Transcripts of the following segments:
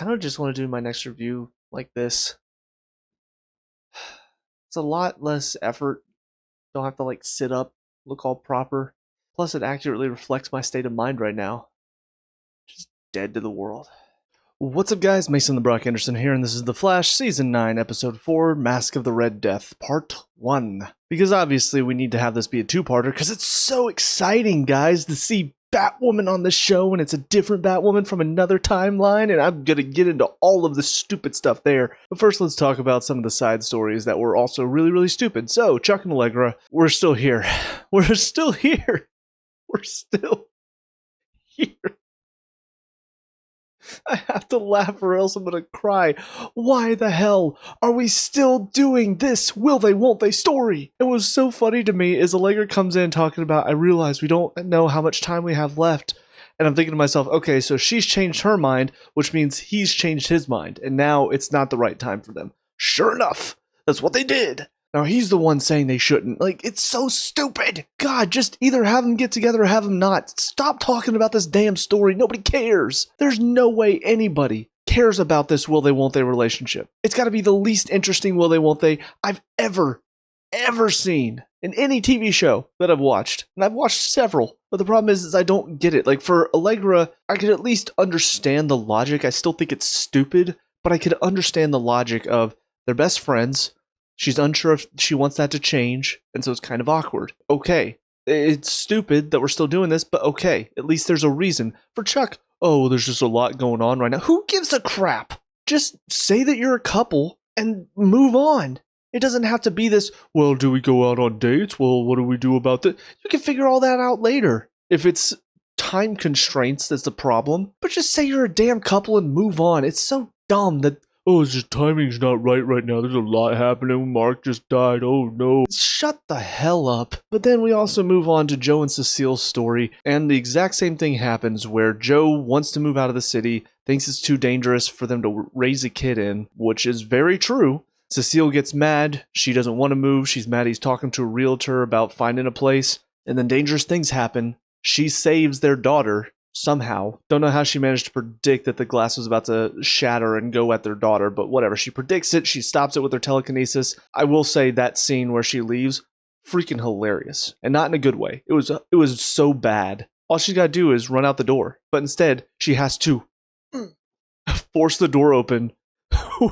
kind of just want to do my next review like this. It's a lot less effort. Don't have to like sit up, look all proper. Plus, it accurately reflects my state of mind right now. Just dead to the world. What's up, guys? Mason the Brock Anderson here, and this is The Flash, Season 9, Episode 4, Mask of the Red Death, Part 1. Because obviously we need to have this be a two-parter, because it's so exciting, guys, to see Batwoman on the show, and it's a different Batwoman from another timeline, and I'm gonna get into all of the stupid stuff there. But first, let's talk about some of the side stories that were also really, really stupid. So, Chuck and Allegra, we're still here. We're still here. We're still here. I have to laugh or else I'm gonna cry. Why the hell are we still doing this will they won't they story? It was so funny to me as Allegra comes in talking about, I realize we don't know how much time we have left. And I'm thinking to myself, okay, so she's changed her mind, which means he's changed his mind. And now it's not the right time for them. Sure enough, that's what they did. Now he's the one saying they shouldn't. Like, it's so stupid. God, just either have them get together or have them not. Stop talking about this damn story. Nobody cares. There's no way anybody cares about this will they won't they relationship. It's got to be the least interesting will they won't they I've ever seen in any TV show that I've watched. And I've watched several. But the problem is I don't get it. Like, for Allegra, I could at least understand the logic. I still think it's stupid, but I could understand the logic of they're best friends. She's unsure if she wants that to change, and so it's kind of awkward. Okay, it's stupid that we're still doing this, but okay, at least there's a reason. For Chuck, oh, there's just a lot going on right now. Who gives a crap? Just say that you're a couple and move on. It doesn't have to be this, well, do we go out on dates? Well, what do we do about that? You can figure all that out later. If it's time constraints that's the problem, but just say you're a damn couple and move on. It's so dumb that, oh, it's just timing's not right now. There's a lot happening. Mark just died. Oh, no. Shut the hell up. But then we also move on to Joe and Cecile's story, and the exact same thing happens where Joe wants to move out of the city, thinks it's too dangerous for them to raise a kid in, which is very true. Cecile gets mad. She doesn't want to move. She's mad he's talking to a realtor about finding a place, and then dangerous things happen. She saves their daughter. Somehow. Don't know how she managed to predict that the glass was about to shatter and go at their daughter, but whatever. She predicts it. She stops it with her telekinesis. I will say that scene where she leaves, freaking hilarious. And not in a good way. It was so bad. All she's got to do is run out the door. But instead, she has to force the door open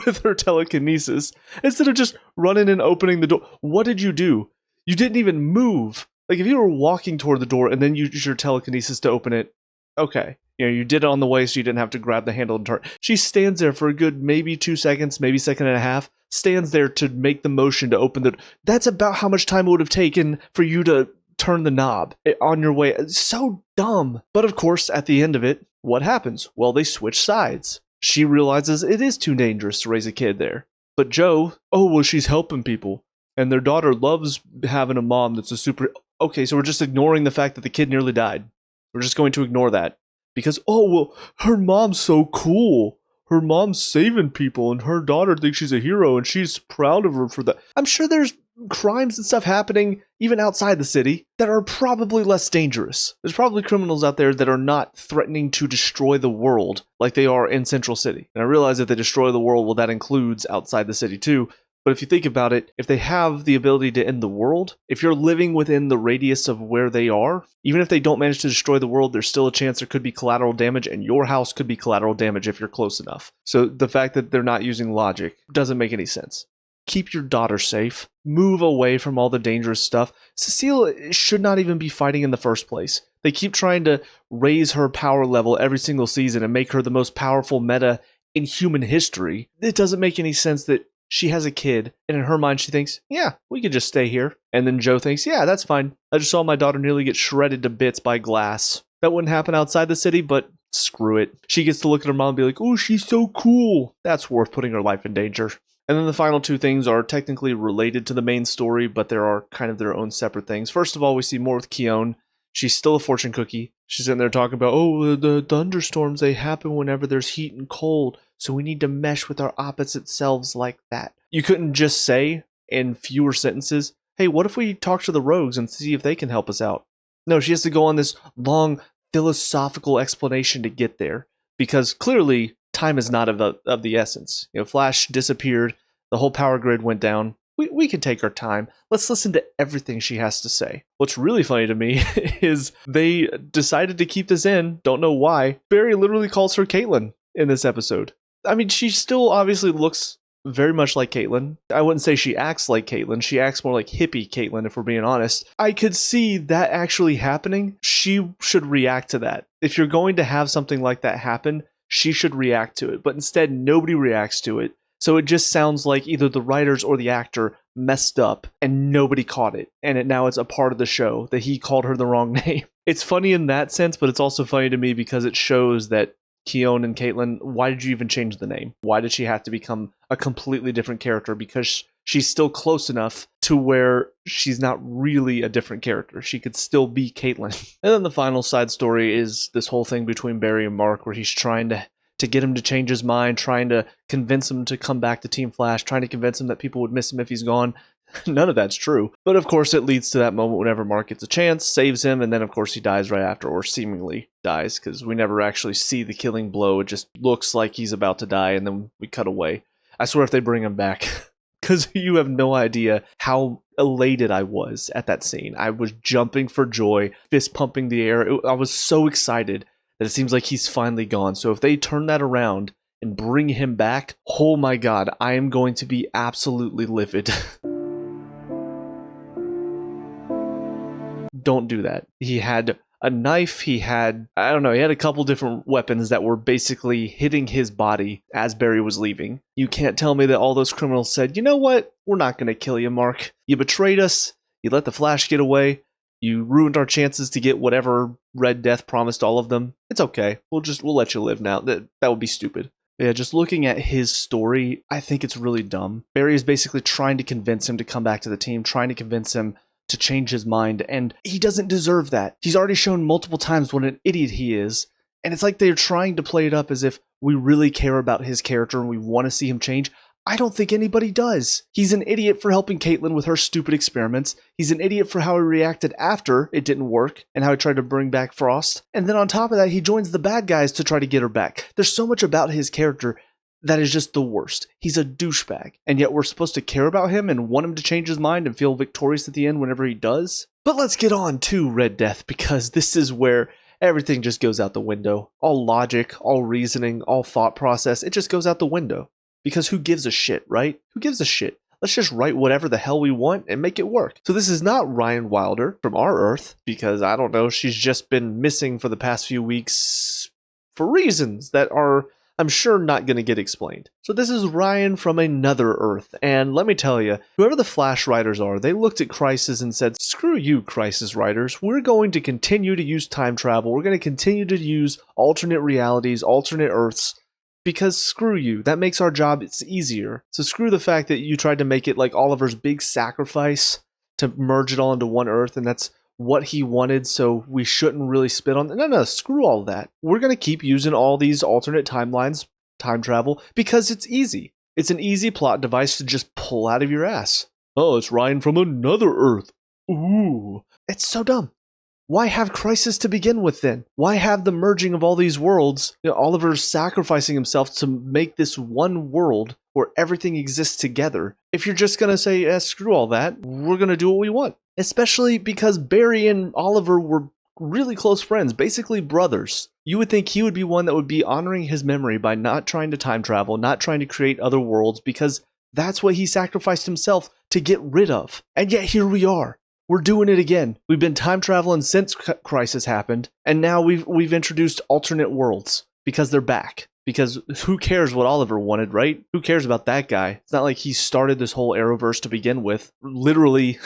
with her telekinesis instead of just running and opening the door. What did you do? You didn't even move. Like, if you were walking toward the door and then you use your telekinesis to open it, okay, you did it on the way so you didn't have to grab the handle and turn. She stands there for a good maybe 2 seconds, maybe second and a half, stands there to make the motion to open the... That's about how much time it would have taken for you to turn the knob on your way. It's so dumb. But of course, at the end of it, what happens? Well, they switch sides. She realizes it is too dangerous to raise a kid there. But Joe, oh, well, she's helping people. And their daughter loves having a mom that's a super... Okay, so we're just ignoring the fact that the kid nearly died. We're just going to ignore that because, oh, well, her mom's so cool. Her mom's saving people and her daughter thinks she's a hero and she's proud of her for that. I'm sure there's crimes and stuff happening even outside the city that are probably less dangerous. There's probably criminals out there that are not threatening to destroy the world like they are in Central City. And I realize if they destroy the world, well, that includes outside the city too. But if you think about it, if they have the ability to end the world, if you're living within the radius of where they are, even if they don't manage to destroy the world, there's still a chance there could be collateral damage, and your house could be collateral damage if you're close enough. So the fact that they're not using logic doesn't make any sense. Keep your daughter safe. Move away from all the dangerous stuff. Cecile should not even be fighting in the first place. They keep trying to raise her power level every single season and make her the most powerful meta in human history. It doesn't make any sense that she has a kid, and in her mind she thinks, yeah, we could just stay here. And then Joe thinks, yeah, that's fine. I just saw my daughter nearly get shredded to bits by glass. That wouldn't happen outside the city, but screw it. She gets to look at her mom and be like, oh, she's so cool. That's worth putting her life in danger. And then the final two things are technically related to the main story, but there are kind of their own separate things. First of all, we see more with Keone. She's still a fortune cookie. She's sitting there talking about, oh, the thunderstorms, they happen whenever there's heat and cold. So we need to mesh with our opposite selves like that. You couldn't just say in fewer sentences, hey, what if we talk to the rogues and see if they can help us out? No, she has to go on this long philosophical explanation to get there. Because clearly time is not of the essence. You know, Flash disappeared, the whole power grid went down. We can take our time. Let's listen to everything she has to say. What's really funny to me is they decided to keep this in. Don't know why. Barry literally calls her Caitlin in this episode. I mean, she still obviously looks very much like Caitlin. I wouldn't say she acts like Caitlin. She acts more like hippie Caitlin, if we're being honest. I could see that actually happening. She should react to that. If you're going to have something like that happen, she should react to it. But instead, nobody reacts to it. So it just sounds like either the writers or the actor messed up and nobody caught it. And now it's a part of the show that he called her the wrong name. It's funny in that sense, but it's also funny to me because it shows that Khione and Caitlin, why did you even change the name? Why did she have to become a completely different character? Because she's still close enough to where she's not really a different character. She could still be Caitlin. And then the final side story is this whole thing between Barry and Mark where he's trying to get him to change his mind, trying to convince him to come back to Team Flash, trying to convince him that people would miss him if he's gone. None of that's true. But of course it leads to that moment whenever Mark gets a chance, saves him, and then of course he dies right after, or seemingly dies, because we never actually see the killing blow. It just looks like he's about to die, and then we cut away. I swear if they bring him back, because you have no idea how elated I was at that scene. I was jumping for joy, fist pumping the air. I was so excited that it seems like he's finally gone. So if they turn that around and bring him back, oh my god, I am going to be absolutely livid. Don't do that. He had a knife, he had a couple different weapons that were basically hitting his body as Barry was leaving. You can't tell me that all those criminals said, you know what, we're not going to kill you, Mark. You betrayed us, you let the Flash get away, you ruined our chances to get whatever Red Death promised all of them. It's okay, we'll let you live now. That would be stupid. Yeah, just looking at his story, I think it's really dumb. Barry is basically trying to convince him to come back to the team, trying to convince him to change his mind, and he doesn't deserve that. He's already shown multiple times what an idiot he is, and it's like they're trying to play it up as if we really care about his character and we want to see him change. I don't think anybody does. He's an idiot for helping Caitlin with her stupid experiments. He's an idiot for how he reacted after it didn't work and how he tried to bring back Frost. And then on top of that, he joins the bad guys to try to get her back. There's so much about his character that is just the worst. He's a douchebag, and yet we're supposed to care about him and want him to change his mind and feel victorious at the end whenever he does. But let's get on to Red Death, because this is where everything just goes out the window. All logic, all reasoning, all thought process, it just goes out the window. Because who gives a shit, right? Who gives a shit? Let's just write whatever the hell we want and make it work. So this is not Ryan Wilder from our Earth, because I don't know, she's just been missing for the past few weeks for reasons that are, I'm sure, not going to get explained. So this is Ryan from another Earth, and let me tell you, whoever the Flash writers are, they looked at Crisis and said, screw you, Crisis writers, we're going to continue to use time travel, we're going to continue to use alternate realities, alternate Earths, because screw you, that makes our job easier. So screw the fact that you tried to make it like Oliver's big sacrifice to merge it all into one Earth, and that's what he wanted, so we shouldn't really spit on. No, screw all that. We're going to keep using all these alternate timelines, time travel, because it's easy. It's an easy plot device to just pull out of your ass. Oh, it's Ryan from another Earth. Ooh. It's so dumb. Why have Crisis to begin with then? Why have the merging of all these worlds? You know, Oliver's sacrificing himself to make this one world where everything exists together. If you're just going to say, screw all that, we're going to do what we want. Especially because Barry and Oliver were really close friends, basically brothers. You would think he would be one that would be honoring his memory by not trying to time travel, not trying to create other worlds, because that's what he sacrificed himself to get rid of. And yet here we are. We're doing it again. We've been time traveling since Crisis happened, and now we've introduced alternate worlds because they're back. Because who cares what Oliver wanted, right? Who cares about that guy? It's not like he started this whole Arrowverse to begin with, literally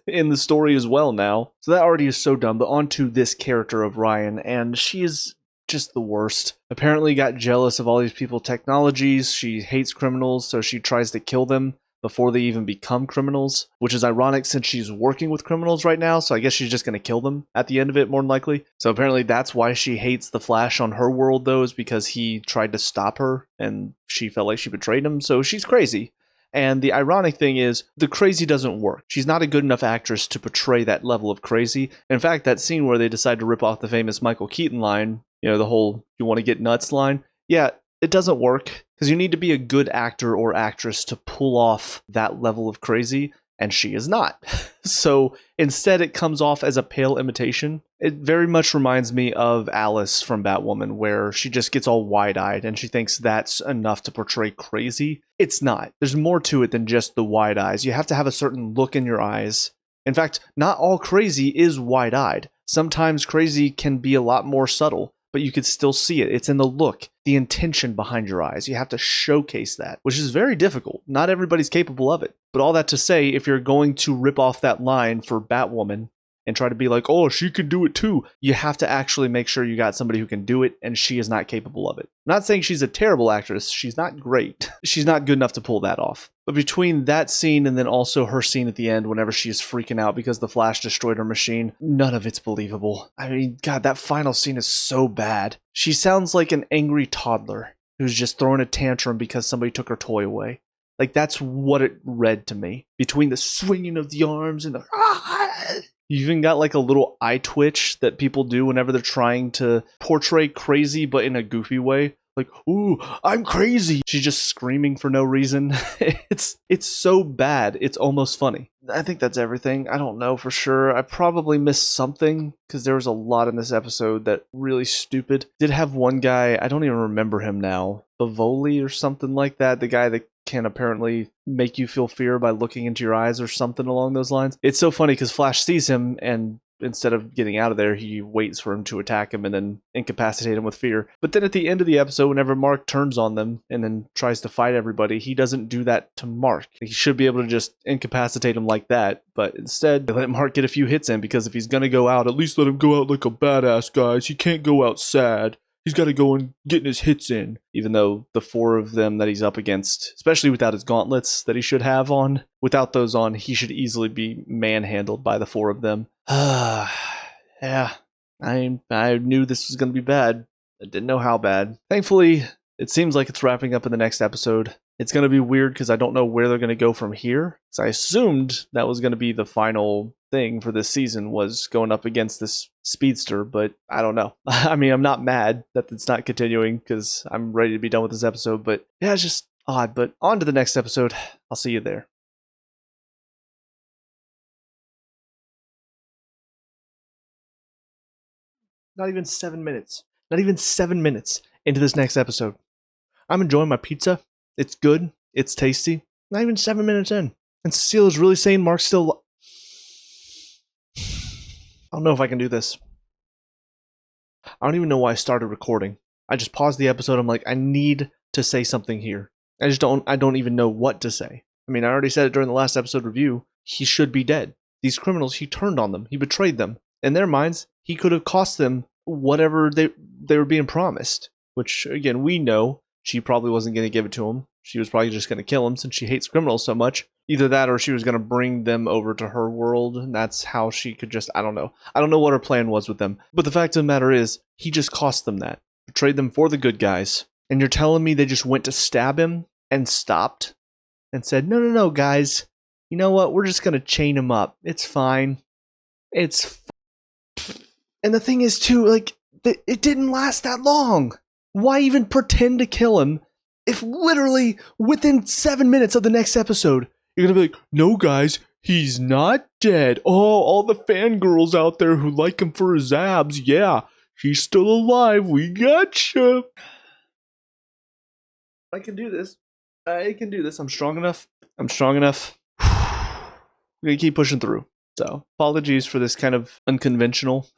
in the story as well now. So that already is so dumb, but on to this character of Ryan, and she is just the worst. Apparently got jealous of all these people's technologies. She hates criminals, so she tries to kill them before they even become criminals, which is ironic since she's working with criminals right now, so I guess she's just going to kill them at the end of it, more than likely. So apparently that's why she hates the Flash on her world, though, is because he tried to stop her, and she felt like she betrayed him, so she's crazy. And the ironic thing is, the crazy doesn't work. She's not a good enough actress to portray that level of crazy. In fact, that scene where they decide to rip off the famous Michael Keaton line, you know, the whole, you want to get nuts line, yeah, it doesn't work because you need to be a good actor or actress to pull off that level of crazy, and she is not. So instead, it comes off as a pale imitation. It very much reminds me of Alice from Batwoman, where she just gets all wide-eyed and she thinks that's enough to portray crazy. It's not. There's more to it than just the wide eyes. You have to have a certain look in your eyes. In fact, not all crazy is wide-eyed. Sometimes crazy can be a lot more subtle, but you could still see it. It's in the look, the intention behind your eyes. You have to showcase that, which is very difficult. Not everybody's capable of it. But all that to say, if you're going to rip off that line for Batwoman and try to be like, oh, she can do it too, you have to actually make sure you got somebody who can do it, and she is not capable of it. I'm not saying she's a terrible actress. She's not great. She's not good enough to pull that off. But between that scene and then also her scene at the end whenever she is freaking out because the Flash destroyed her machine, none of it's believable. I mean, God, that final scene is so bad. She sounds like an angry toddler who's just throwing a tantrum because somebody took her toy away. Like, that's what it read to me. Between the swinging of the arms and the... You even got like a little eye twitch that people do whenever they're trying to portray crazy but in a goofy way. Like, ooh, I'm crazy. She's just screaming for no reason. It's so bad, it's almost funny. I think that's everything. I don't know for sure. I probably missed something because there was a lot in this episode that really stupid. Did have one guy, I don't even remember him now, Bavoli or something like that. The guy that can apparently make you feel fear by looking into your eyes or something along those lines. It's so funny because Flash sees him and instead of getting out of there, he waits for him to attack him and then incapacitate him with fear. But then at the end of the episode, whenever Mark turns on them and then tries to fight everybody, he doesn't do that to Mark. He should be able to just incapacitate him like that, but instead, they let Mark get a few hits in because if he's gonna go out, at least let him go out like a badass, guys. He can't go out sad. He's got to go and getting his hits in, even though the four of them that he's up against, especially without his gauntlets that he should have on, without those on, he should easily be manhandled by the four of them. Yeah, I knew this was going to be bad. I didn't know how bad. Thankfully, it seems like it's wrapping up in the next episode. It's going to be weird because I don't know where they're going to go from here. So I assumed that was going to be the final thing for this season, was going up against this speedster, but I don't know. I mean, I'm not mad that it's not continuing because I'm ready to be done with this episode, but yeah, it's just odd. But on to the next episode. I'll see you there. Not even 7 minutes. Not even 7 minutes into this next episode. I'm enjoying my pizza. It's good. It's tasty. Not even 7 minutes in. And Cecile is really saying Mark's still... I don't know if I can do this. I don't even know why I started recording. I just paused the episode. I'm like, I need to say something here. I don't even know what to say. I mean, I already said it during the last episode review. He should be dead. These criminals, he turned on them. He betrayed them. In their minds, he could have cost them whatever they were being promised. Which, again, we know she probably wasn't going to give it to him. She was probably just going to kill him since she hates criminals so much. Either that or she was going to bring them over to her world, and that's how she could just, I don't know. I don't know what her plan was with them. But the fact of the matter is, he just cost them that. Betrayed them for the good guys. And you're telling me they just went to stab him and stopped and said, no, guys. You know what? We're just going to chain him up. It's fine. It's fine. And the thing is, too, like, it didn't last that long. Why even pretend to kill him if literally within 7 minutes of the next episode, you're going to be like, no, guys, he's not dead. Oh, all the fangirls out there who like him for his abs, yeah, he's still alive. We gotcha. I can do this. I'm strong enough. I'm going to keep pushing through. So, apologies for this kind of unconventional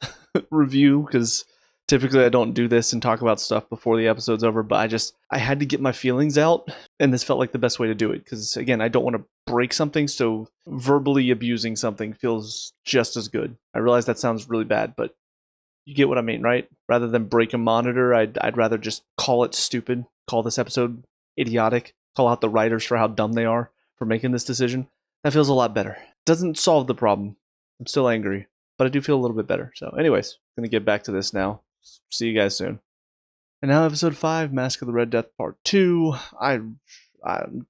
review, because typically I don't do this and talk about stuff before the episode's over, but I had to get my feelings out, and this felt like the best way to do it, because again, I don't want to break something, so verbally abusing something feels just as good. I realize that sounds really bad, but you get what I mean, right? Rather than break a monitor, I'd rather just call it stupid, call this episode idiotic, call out the writers for how dumb they are for making this decision. That feels a lot better. Doesn't solve the problem. I'm still angry, but I do feel a little bit better. So anyways, I'm going to get back to this now. See you guys soon. And now episode 5, Mask of the Red Death Part 2. I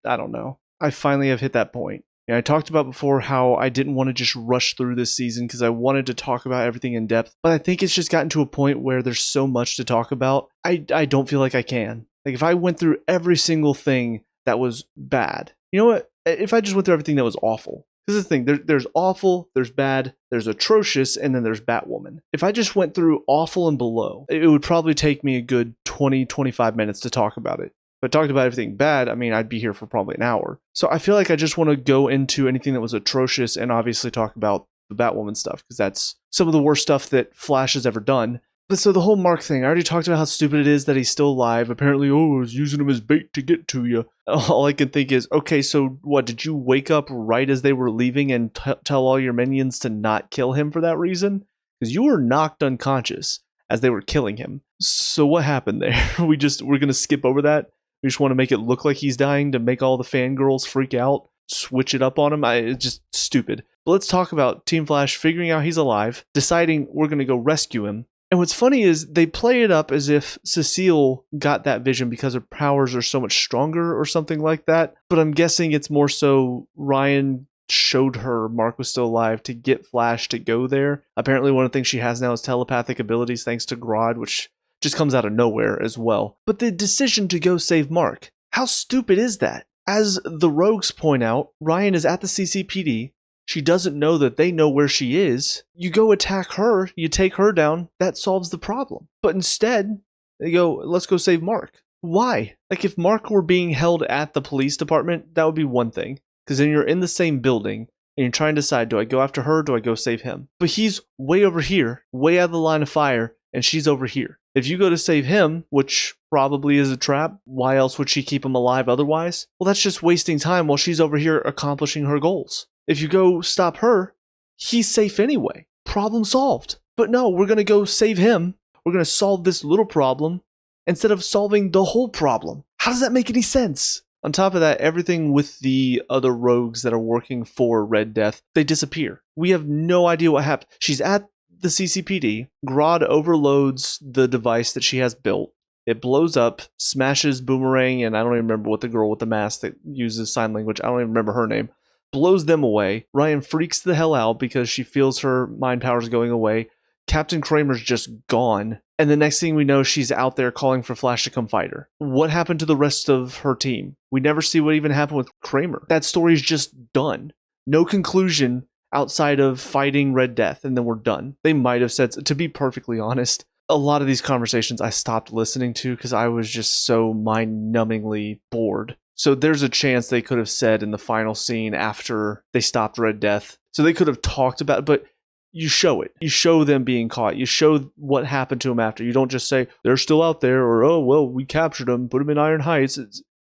don't know. I finally have hit that point. I talked about before how I didn't want to just rush through this season because I wanted to talk about everything in depth, but I think it's just gotten to a point where there's so much to talk about. I don't feel like I can. Like if I went through every single thing that was bad, you know what? If I just went through everything that was awful, this is the thing. There's awful, there's bad, there's atrocious, and then there's Batwoman. If I just went through awful and below, it would probably take me a good 20-25 minutes to talk about it. If I talked about everything bad, I mean, I'd be here for probably an hour. So I feel like I just want to go into anything that was atrocious and obviously talk about the Batwoman stuff, because that's some of the worst stuff that Flash has ever done. But so the whole Mark thing, I already talked about how stupid it is that he's still alive. Apparently, I was using him as bait to get to you. All I can think is, okay, so what, did you wake up right as they were leaving and tell all your minions to not kill him for that reason? Because you were knocked unconscious as they were killing him. So what happened there? We're going to skip over that? We just want to make it look like he's dying to make all the fangirls freak out, switch it up on him? It's just stupid. But let's talk about Team Flash figuring out he's alive, deciding we're going to go rescue him. And what's funny is they play it up as if Cecile got that vision because her powers are so much stronger or something like that. But I'm guessing it's more so Ryan showed her Mark was still alive to get Flash to go there. Apparently one of the things she has now is telepathic abilities thanks to Grodd, which just comes out of nowhere as well. But the decision to go save Mark, how stupid is that? As the rogues point out, Ryan is at the CCPD. She doesn't know that they know where she is. You go attack her, you take her down, that solves the problem. But instead, they go, let's go save Mark. Why? Like if Mark were being held at the police department, that would be one thing. Because then you're in the same building, and you're trying to decide, do I go after her, or do I go save him? But he's way over here, way out of the line of fire, and she's over here. If you go to save him, which probably is a trap, why else would she keep him alive otherwise? Well, that's just wasting time while she's over here accomplishing her goals. If you go stop her, he's safe anyway. Problem solved. But no, we're going to go save him. We're going to solve this little problem instead of solving the whole problem. How does that make any sense? On top of that, everything with the other rogues that are working for Red Death, they disappear. We have no idea what happened. She's at the CCPD. Grodd overloads the device that she has built. It blows up, smashes Boomerang, and I don't even remember what the girl with the mask that uses sign language, I don't even remember her name, blows them away. Ryan freaks the hell out because she feels her mind powers going away. Captain Kramer's just gone. And the next thing we know, she's out there calling for Flash to come fight her. What happened to the rest of her team? We never see what even happened with Kramer. That story's just done. No conclusion outside of fighting Red Death, and then we're done. They might have said, to be perfectly honest, a lot of these conversations I stopped listening to because I was just so mind-numbingly bored. So there's a chance they could have said in the final scene after they stopped Red Death. So they could have talked about it, but you show it. You show them being caught. You show what happened to them after. You don't just say, they're still out there, or, oh, well, we captured them, put them in Iron Heights.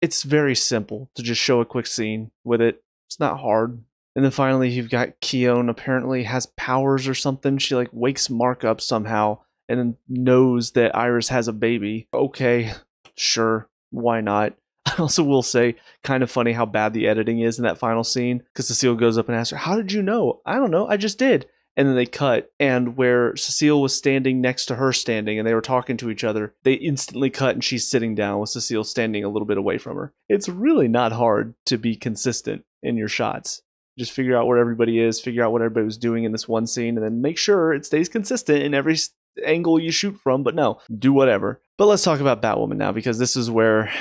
It's very simple to just show a quick scene with it. It's not hard. And then finally, you've got Keone apparently has powers or something. She like wakes Mark up somehow and then knows that Iris has a baby. Okay, sure, why not? I also will say, kind of funny how bad the editing is in that final scene, because Cecile goes up and asks her, how did you know? I don't know, I just did. And then they cut, and where Cecile was standing next to her standing, and they were talking to each other, they instantly cut and she's sitting down with Cecile standing a little bit away from her. It's really not hard to be consistent in your shots. Just figure out where everybody is, figure out what everybody was doing in this one scene, and then make sure it stays consistent in every angle you shoot from. But no, do whatever. But let's talk about Batwoman now, because this is where,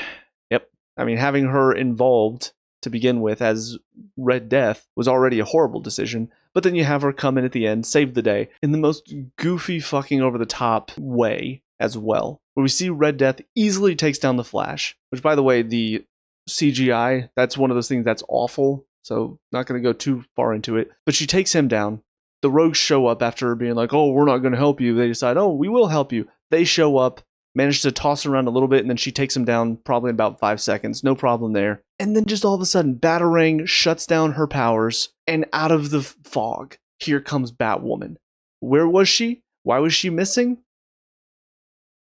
I mean, having her involved to begin with as Red Death was already a horrible decision. But then you have her come in at the end, save the day, in the most goofy fucking over-the-top way as well. Where we see Red Death easily takes down the Flash. Which, by the way, the CGI, that's one of those things that's awful. So not going to go too far into it. But she takes him down. The rogues show up after being like, oh, we're not going to help you. They decide, oh, we will help you. They show up, manage to toss her around a little bit, and then she takes him down probably in about 5 seconds. No problem there. And then just all of a sudden, Batarang shuts down her powers, and out of the fog, here comes Batwoman. Where was she? Why was she missing?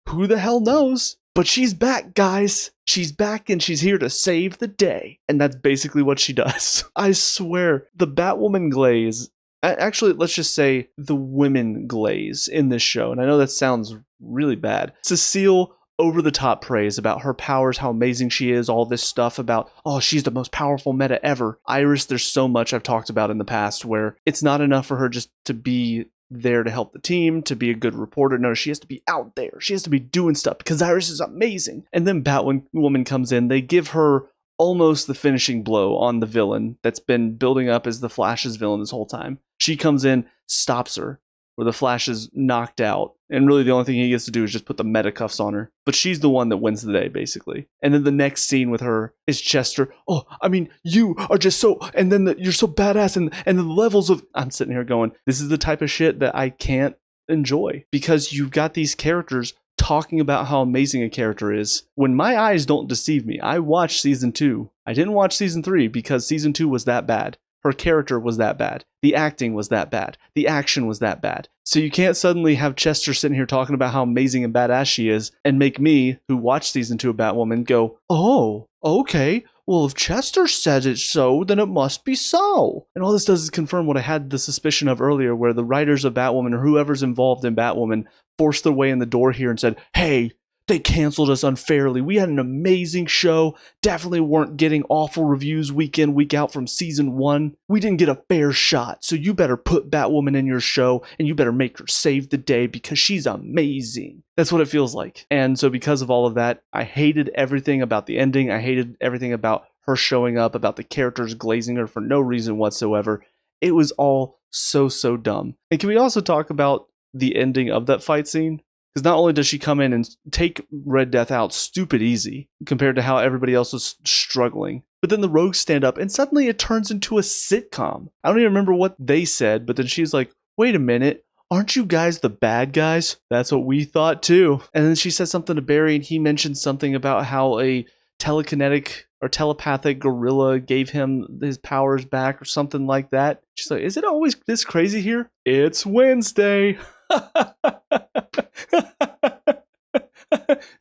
Who the hell knows? But she's back, guys. She's back and she's here to save the day. And that's basically what she does. I swear, the Batwoman glaze, actually, let's just say the women glaze in this show. And I know that sounds really bad. Cecile over the top praise about her powers, how amazing she is, all this stuff about, oh, she's the most powerful meta ever. Iris, there's so much I've talked about in the past where it's not enough for her just to be there to help the team, to be a good reporter. No, she has to be out there. She has to be doing stuff because Iris is amazing. And then Batwoman comes in. They give her almost the finishing blow on the villain that's been building up as the Flash's villain this whole time. She comes in, stops her, where the Flash is knocked out. And really the only thing he gets to do is just put the meta cuffs on her. But she's the one that wins the day, basically. And then the next scene with her is Chester. Oh, I mean, you are just so... And then you're so badass. And the levels of... I'm sitting here going, this is the type of shit that I can't enjoy. Because you've got these characters talking about how amazing a character is. When my eyes don't deceive me, I watched season 2. I didn't watch season 3 because season 2 was that bad. Her character was that bad. The acting was that bad. The action was that bad. So you can't suddenly have Chester sitting here talking about how amazing and badass she is and make me, who watched season 2 of Batwoman, go, oh, okay. Well, if Chester said it so, then it must be so. And all this does is confirm what I had the suspicion of earlier, where the writers of Batwoman or whoever's involved in Batwoman forced their way in the door here and said, hey, they canceled us unfairly. We had an amazing show. Definitely weren't getting awful reviews week in, week out from season 1. We didn't get a fair shot. So you better put Batwoman in your show and you better make her save the day because she's amazing. That's what it feels like. And so because of all of that, I hated everything about the ending. I hated everything about her showing up, about the characters glazing her for no reason whatsoever. It was all so dumb. And can we also talk about the ending of that fight scene? Because not only does she come in and take Red Death out stupid easy compared to how everybody else was struggling, but then the rogues stand up and suddenly it turns into a sitcom. I don't even remember what they said, but then she's like, wait a minute, aren't you guys the bad guys? That's what we thought too. And then she says something to Barry and he mentions something about how a telekinetic or telepathic gorilla gave him his powers back or something like that. She's like, is it always this crazy here? It's Wednesday.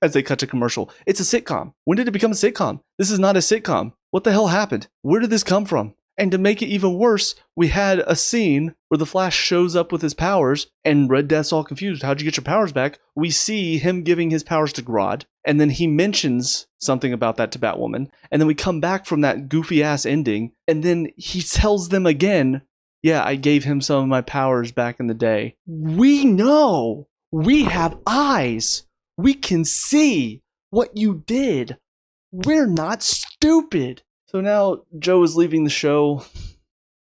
As they cut to commercial. It's a sitcom. When did it become a sitcom? This is not a sitcom. What the hell happened? Where did this come from? And to make it even worse, we had a scene where the Flash shows up with his powers and Red Death's all confused. How'd you get your powers back? We see him giving his powers to Grodd, and then he mentions something about that to Batwoman, and then we come back from that goofy ass ending, and then he tells them again, yeah, I gave him some of my powers back in the day. We know. We have eyes. We can see what you did. We're not stupid. So now Joe is leaving the show.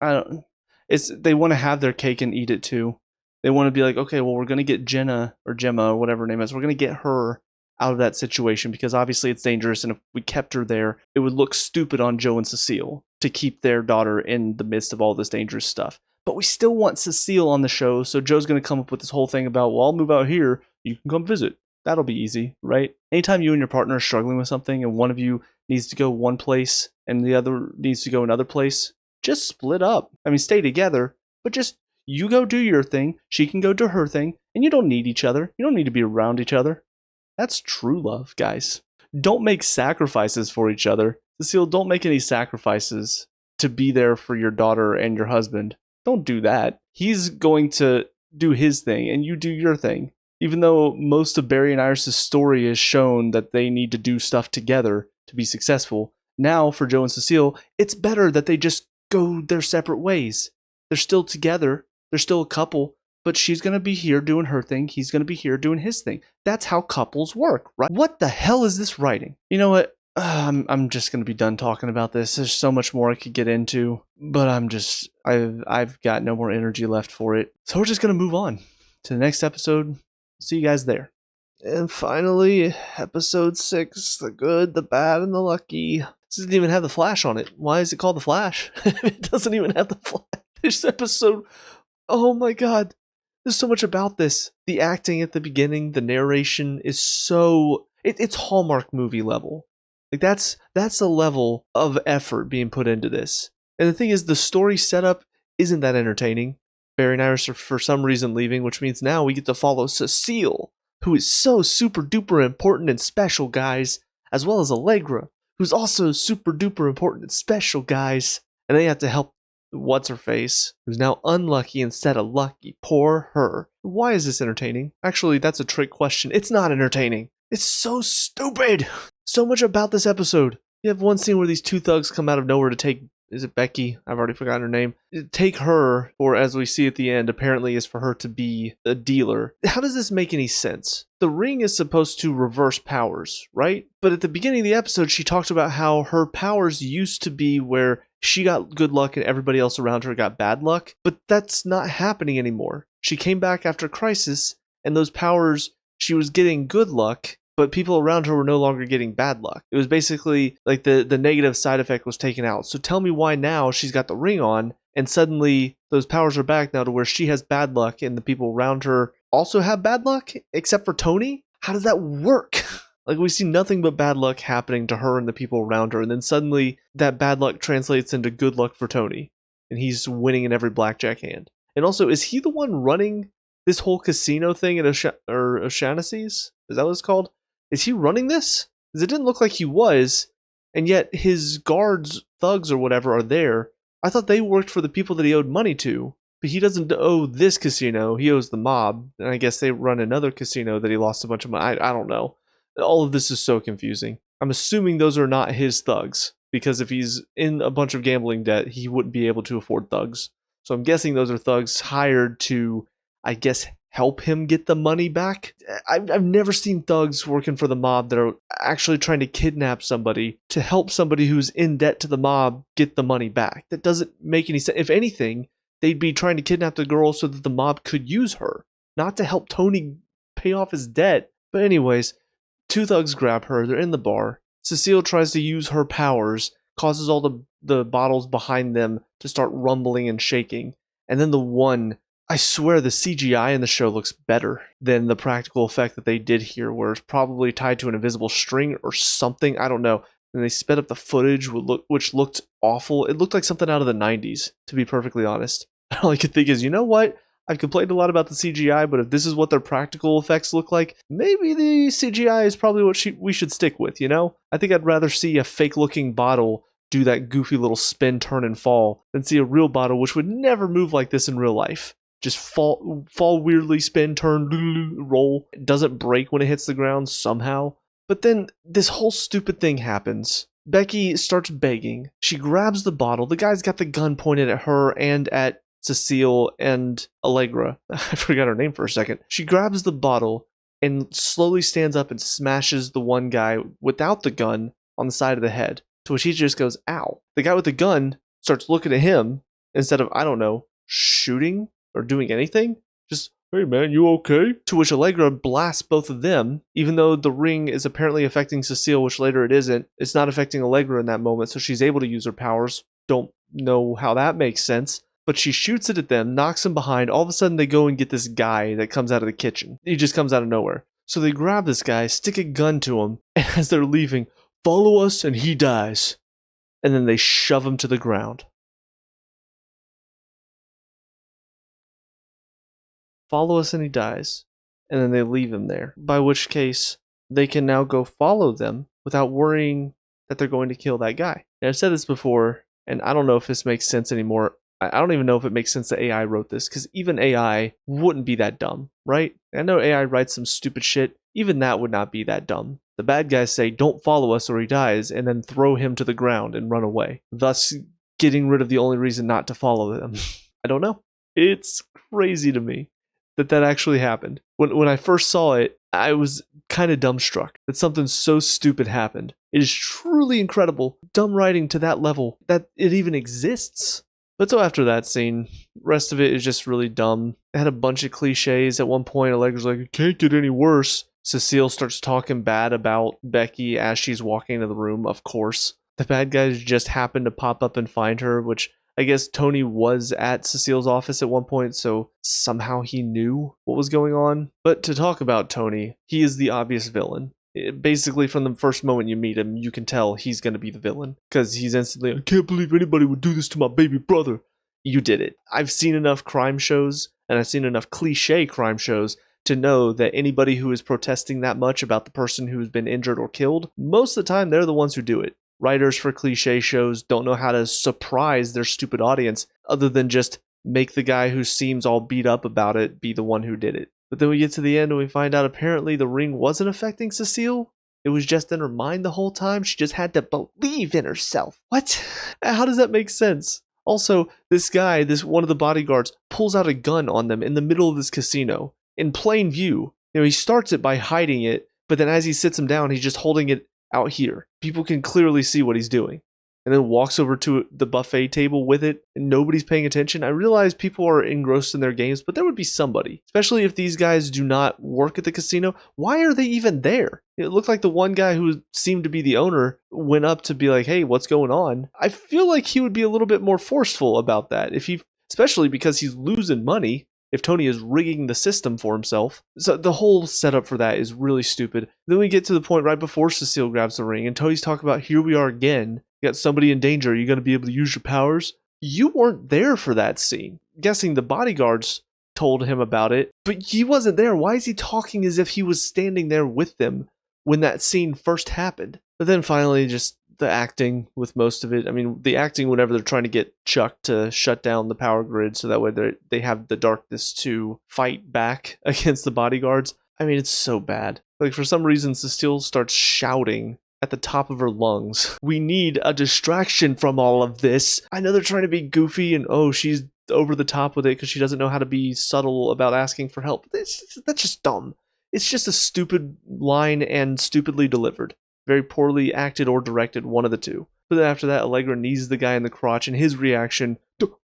They want to have their cake and eat it too. They want to be like, okay, well, we're going to get Gemma or whatever her name is. We're going to get her out of that situation because obviously it's dangerous. And if we kept her there, it would look stupid on Joe and Cecile to keep their daughter in the midst of all this dangerous stuff. But we still want Cecile on the show. So Joe's going to come up with this whole thing about, well, I'll move out here. You can come visit. That'll be easy, right? Anytime you and your partner are struggling with something and one of you needs to go one place and the other needs to go another place, just split up. I mean, stay together, but just you go do your thing. She can go do her thing. And you don't need each other. You don't need to be around each other. That's true love, guys. Don't make sacrifices for each other. Cecile, don't make any sacrifices to be there for your daughter and your husband. Don't do that. He's going to do his thing and you do your thing. Even though most of Barry and Iris' story is shown that they need to do stuff together to be successful, now for Joe and Cecile, it's better that they just go their separate ways. They're still together. They're still a couple, but she's going to be here doing her thing. He's going to be here doing his thing. That's how couples work, right? What the hell is this writing? You know what? I'm just going to be done talking about this. There's so much more I could get into, but I've got no more energy left for it. So we're just going to move on to the next episode. See you guys there. And finally, episode 6, the good, the bad, and the lucky. This doesn't even have the Flash on it. Why is it called the Flash? It doesn't even have the Flash. This episode, oh my god. There's so much about this. The acting at the beginning, the narration is so... It's Hallmark movie level. Like that's a level of effort being put into this. And the thing is, the story setup isn't that entertaining. Barry and Iris are for some reason leaving, which means now we get to follow Cecile, who is so super duper important and special, guys, as well as Allegra, who's also super duper important and special, guys. And they have to help what's-her-face, who's now unlucky instead of lucky. Poor her. Why is this entertaining? Actually, that's a trick question. It's not entertaining. It's so stupid. So much about this episode. You have one scene where these two thugs come out of nowhere to take is it Becky? I've already forgotten her name. Take her, or as we see at the end, apparently is for her to be a dealer. How does this make any sense? The ring is supposed to reverse powers, right? But at the beginning of the episode, she talked about how her powers used to be where she got good luck and everybody else around her got bad luck, but that's not happening anymore. She came back after Crisis, and those powers, she was getting good luck, but people around her were no longer getting bad luck. It was basically like the negative side effect was taken out. So tell me why now she's got the ring on and suddenly those powers are back now to where she has bad luck and the people around her also have bad luck, except for Tony? How does that work? Like, we see nothing but bad luck happening to her and the people around her, and then suddenly that bad luck translates into good luck for Tony, and he's winning in every blackjack hand. And also, is he the one running this whole casino thing at O'Shaughnessy's? Is that what it's called? Is he running this? Because it didn't look like he was, and yet his guards, thugs or whatever, are there. I thought they worked for the people that he owed money to, but he doesn't owe this casino. He owes the mob, and I guess they run another casino that he lost a bunch of money. I don't know. All of this is so confusing. I'm assuming those are not his thugs, because if he's in a bunch of gambling debt, he wouldn't be able to afford thugs. So I'm guessing those are thugs hired to, I guess, help him get the money back. I've never seen thugs working for the mob that are actually trying to kidnap somebody to help somebody who's in debt to the mob get the money back. That doesn't make any sense. If anything, they'd be trying to kidnap the girl so that the mob could use her, not to help Tony pay off his debt. But anyways, two thugs grab her. They're in the bar. Cecile tries to use her powers, causes all the bottles behind them to start rumbling and shaking. And then the one, I swear the CGI in the show looks better than the practical effect that they did here, where it's probably tied to an invisible string or something. I don't know. And they sped up the footage, which looked awful. It looked like something out of the 90s, to be perfectly honest. All I could think is, you know what? I've complained a lot about the CGI, but if this is what their practical effects look like, maybe the CGI is probably what we should stick with, you know? I think I'd rather see a fake-looking bottle do that goofy little spin, turn, and fall than see a real bottle which would never move like this in real life. Just fall weirdly, spin, turn, roll. It doesn't break when it hits the ground somehow. But then this whole stupid thing happens. Becky starts begging. She grabs the bottle. The guy's got the gun pointed at her and at Cecile and Allegra. I forgot her name for a second. She grabs the bottle and slowly stands up and smashes the one guy without the gun on the side of the head, to which he just goes, ow. The guy with the gun starts looking at him instead of, I don't know, shooting or doing anything. Just, hey man, you okay? To which Allegra blasts both of them, even though the ring is apparently affecting Cecile, which later it isn't. It's not affecting Allegra in that moment, so she's able to use her powers. Don't know how that makes sense. But she shoots it at them, knocks them behind. All of a sudden, they go and get this guy that comes out of the kitchen. He just comes out of nowhere. So they grab this guy, stick a gun to him, and as they're leaving, follow us and he dies. And then they shove him to the ground. Follow us and he dies. And then they leave him there. By which case, they can now go follow them without worrying that they're going to kill that guy. Now, I've said this before, and I don't know if this makes sense anymore. I don't even know if it makes sense that AI wrote this, because even AI wouldn't be that dumb, right? I know AI writes some stupid shit. Even that would not be that dumb. The bad guys say, don't follow us or he dies, and then throw him to the ground and run away, thus getting rid of the only reason not to follow them. I don't know. It's crazy to me that actually happened. When I first saw it, I was kind of dumbstruck that something so stupid happened. It is truly incredible, dumb writing to that level, that it even exists. But so after that scene, rest of it is just really dumb. It had a bunch of cliches. At one point, Allegra's like, it can't get any worse. Cecile starts talking bad about Becky as she's walking into the room, of course. The bad guys just happen to pop up and find her, which I guess Tony was at Cecile's office at one point, so somehow he knew what was going on. But to talk about Tony, he is the obvious villain. Basically, from the first moment you meet him, you can tell he's going to be the villain. Because he's instantly, I can't believe anybody would do this to my baby brother. You did it. I've seen enough crime shows, and I've seen enough cliche crime shows to know that anybody who is protesting that much about the person who's been injured or killed, most of the time they're the ones who do it. Writers for cliche shows don't know how to surprise their stupid audience other than just make the guy who seems all beat up about it be the one who did it. But then we get to the end and we find out apparently the ring wasn't affecting Cecile. It was just in her mind the whole time. She just had to believe in herself. What? How does that make sense? Also, this guy, this one of the bodyguards, pulls out a gun on them in the middle of this casino in plain view. He starts it by hiding it, but then as he sits him down, he's just holding it out here. People can clearly see what he's doing. And then walks over to the buffet table with it, and nobody's paying attention. I realize people are engrossed in their games, but there would be somebody, especially if these guys do not work at the casino. Why are they even there? It looked like the one guy who seemed to be the owner went up to be like, hey, what's going on? I feel like he would be a little bit more forceful about that, especially because he's losing money. If Tony is rigging the system for himself. So the whole setup for that is really stupid. Then we get to the point right before Cecile grabs the ring and Tony's talking about, here we are again. You got somebody in danger. Are you going to be able to use your powers? You weren't there for that scene. I'm guessing the bodyguards told him about it, but he wasn't there. Why is he talking as if he was standing there with them when that scene first happened? But then finally, just the acting with most of it. I mean, the acting whenever they're trying to get Chuck to shut down the power grid so that way they have the darkness to fight back against the bodyguards. I mean, it's so bad. Like, for some reason, Cecile starts shouting at the top of her lungs. We need a distraction from all of this. I know they're trying to be goofy and, oh, she's over the top with it because she doesn't know how to be subtle about asking for help. That's just dumb. It's just a stupid line and stupidly delivered. Very poorly acted or directed, one of the two. But then after that, Allegra knees the guy in the crotch, and his reaction,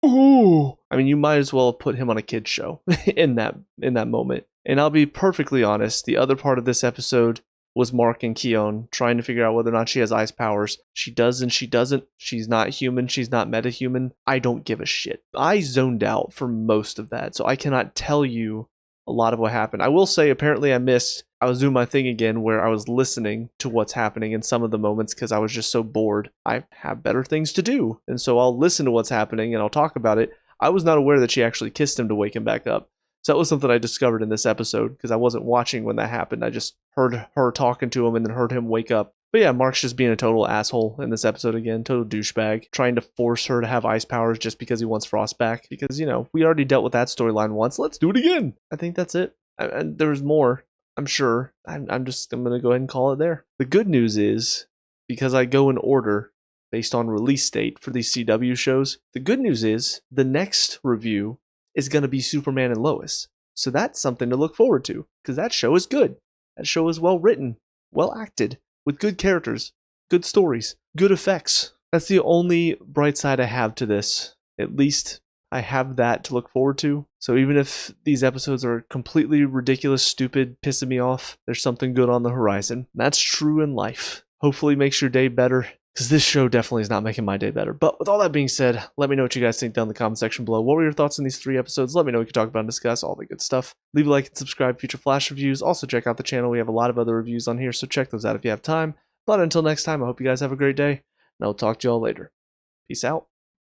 oh! I mean, you might as well have put him on a kid's show in that moment. And I'll be perfectly honest, the other part of this episode was Mark and Keon trying to figure out whether or not she has ice powers. She does and she doesn't. She's not human. She's not metahuman. I don't give a shit. I zoned out for most of that, so I cannot tell you a lot of what happened. I will say, apparently I was doing my thing again where I was listening to what's happening in some of the moments because I was just so bored. I have better things to do, and so I'll listen to what's happening and I'll talk about it. I was not aware that she actually kissed him to wake him back up. So that was something I discovered in this episode because I wasn't watching when that happened. I just heard her talking to him and then heard him wake up. But yeah, Mark's just being a total asshole in this episode again, total douchebag, trying to force her to have ice powers just because he wants Frost back. Because, we already dealt with that storyline once. Let's do it again. I think that's it. And there's more, I'm sure. I'm going to go ahead and call it there. The good news is, because I go in order based on release date for these CW shows, the good news is the next review is going to be Superman and Lois. So that's something to look forward to, because that show is good. That show is well written, well acted, with good characters, good stories, good effects. That's the only bright side I have to this. At least I have that to look forward to. So even if these episodes are completely ridiculous, stupid, pissing me off, there's something good on the horizon. That's true in life. Hopefully it makes your day better, because this show definitely is not making my day better. But with all that being said, let me know what you guys think down in the comment section below. What were your thoughts on these 3 episodes? Let me know. We can talk about and discuss all the good stuff. Leave a like and subscribe for future Flash reviews. Also check out the channel. We have a lot of other reviews on here, so check those out if you have time. But until next time, I hope you guys have a great day, and I'll talk to you all later. Peace out.